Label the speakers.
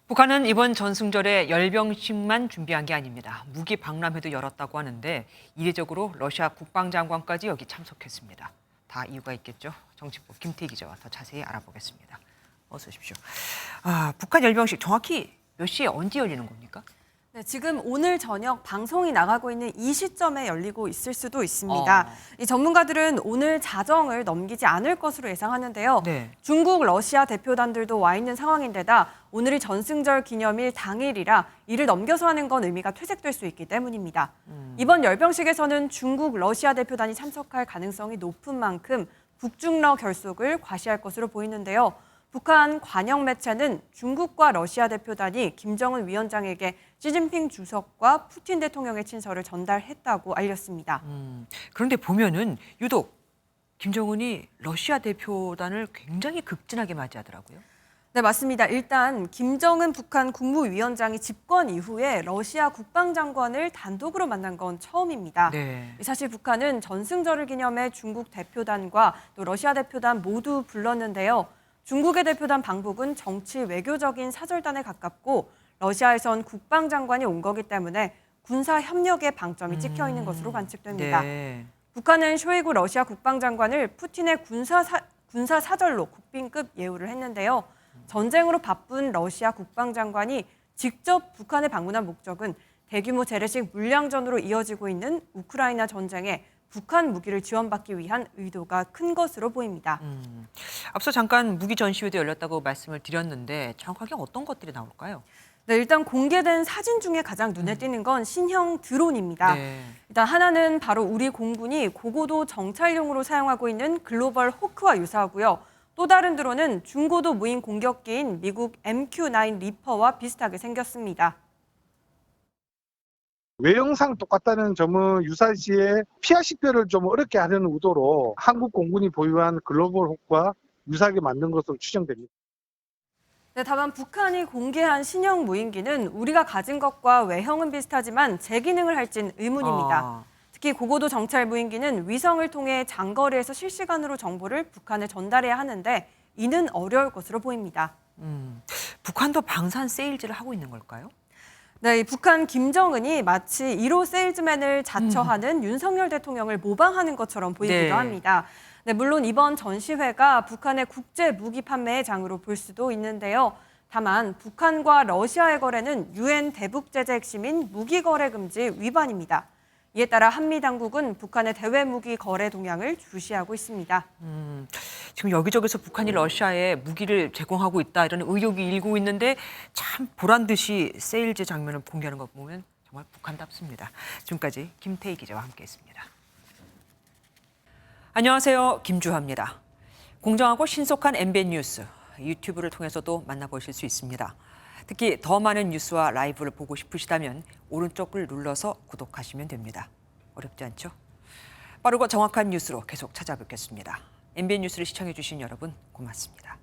Speaker 1: 북한은 이번 전승절에 열병식만 준비한 게 아닙니다. 무기 박람회도 열었다고 하는데 이례적으로 러시아 국방장관까지 여기 참석했습니다. 다 이유가 있겠죠. 정치부 김태희 기자와 더 자세히 알아보겠습니다. 어서 오십시오. 북한 열병식 정확히 몇 시에 언제 열리는 겁니까?
Speaker 2: 네, 지금 오늘 저녁 방송이 나가고 있는 이 시점에 열리고 있을 수도 있습니다. 이 전문가들은 오늘 자정을 넘기지 않을 것으로 예상하는데요.
Speaker 1: 네.
Speaker 2: 중국, 러시아 대표단들도 와 있는 상황인데다 오늘이 전승절 기념일 당일이라 이를 넘겨서 하는 건 의미가 퇴색될 수 있기 때문입니다. 이번 열병식에서는 중국, 러시아 대표단이 참석할 가능성이 높은 만큼 북중러 결속을 과시할 것으로 보이는데요. 북한 관영 매체는 중국과 러시아 대표단이 김정은 위원장에게 시진핑 주석과 푸틴 대통령의 친서를 전달했다고 알렸습니다.
Speaker 1: 그런데 보면은 유독 김정은이 러시아 대표단을 굉장히 극진하게 맞이하더라고요.
Speaker 2: 네, 맞습니다. 일단 김정은 북한 국무위원장이 집권 이후에 러시아 국방장관을 단독으로 만난 건 처음입니다.
Speaker 1: 네.
Speaker 2: 사실 북한은 전승절을 기념해 중국 대표단과 또 러시아 대표단 모두 불렀는데요. 중국의 대표단 방북은 정치 외교적인 사절단에 가깝고 러시아에선 국방장관이 온 거기 때문에 군사 협력에 방점이 찍혀 있는 것으로 관측됩니다.
Speaker 1: 네.
Speaker 2: 북한은 쇼이구 러시아 국방장관을 푸틴의 군사 사절로 국빈급 예우를 했는데요. 전쟁으로 바쁜 러시아 국방장관이 직접 북한에 방문한 목적은 대규모 재래식 물량전으로 이어지고 있는 우크라이나 전쟁에 북한 무기를 지원받기 위한 의도가 큰 것으로 보입니다.
Speaker 1: 앞서 잠깐 무기 전시회도 열렸다고 말씀을 드렸는데 정확하게 어떤 것들이 나올까요?
Speaker 2: 네, 일단 공개된 사진 중에 가장 눈에 띄는 건 신형 드론입니다.
Speaker 1: 네.
Speaker 2: 일단 하나는 바로 우리 공군이 고고도 정찰용으로 사용하고 있는 글로벌 호크와 유사하고요. 또 다른 드론은 중고도 무인 공격기인 미국 MQ-9 리퍼와 비슷하게 생겼습니다.
Speaker 3: 외형상 똑같다는 점은 유사시에 피하 식별을 좀 어렵게 하려는 의도로 한국 공군이 보유한 글로벌 호크와 유사하게 만든 것으로 추정됩니다.
Speaker 2: 네, 다만 북한이 공개한 신형 무인기는 우리가 가진 것과 외형은 비슷하지만 제 기능을 할진 의문입니다. 특히 고고도 정찰 무인기는 위성을 통해 장거리에서 실시간으로 정보를 북한에 전달해야 하는데 이는 어려울 것으로 보입니다.
Speaker 1: 북한도 방산 세일즈를 하고 있는 걸까요?
Speaker 2: 네, 북한 김정은이 마치 1호 세일즈맨을 자처하는 윤석열 대통령을 모방하는 것처럼 보이기도
Speaker 1: 네.
Speaker 2: 합니다. 네, 물론 이번 전시회가 북한의 국제 무기 판매의 장으로 볼 수도 있는데요. 다만 북한과 러시아의 거래는 유엔 대북 제재 핵심인 무기 거래 금지 위반입니다. 이에 따라 한미 당국은 북한의 대외 무기 거래 동향을 주시하고 있습니다.
Speaker 1: 지금 여기저기서 북한이 러시아에 무기를 제공하고 있다 이런 의혹이 일고 있는데 참 보란 듯이 세일즈 장면을 공개하는 거 보면 정말 북한답습니다. 지금까지 김태희 기자와 함께했습니다. 안녕하세요, 김주하입니다. 공정하고 신속한 MBN 뉴스 유튜브를 통해서도 만나보실 수 있습니다. 특히 더 많은 뉴스와 라이브를 보고 싶으시다면 오른쪽을 눌러서 구독하시면 됩니다. 어렵지 않죠? 빠르고 정확한 뉴스로 계속 찾아뵙겠습니다. MBN 뉴스를 시청해 주신 여러분 고맙습니다.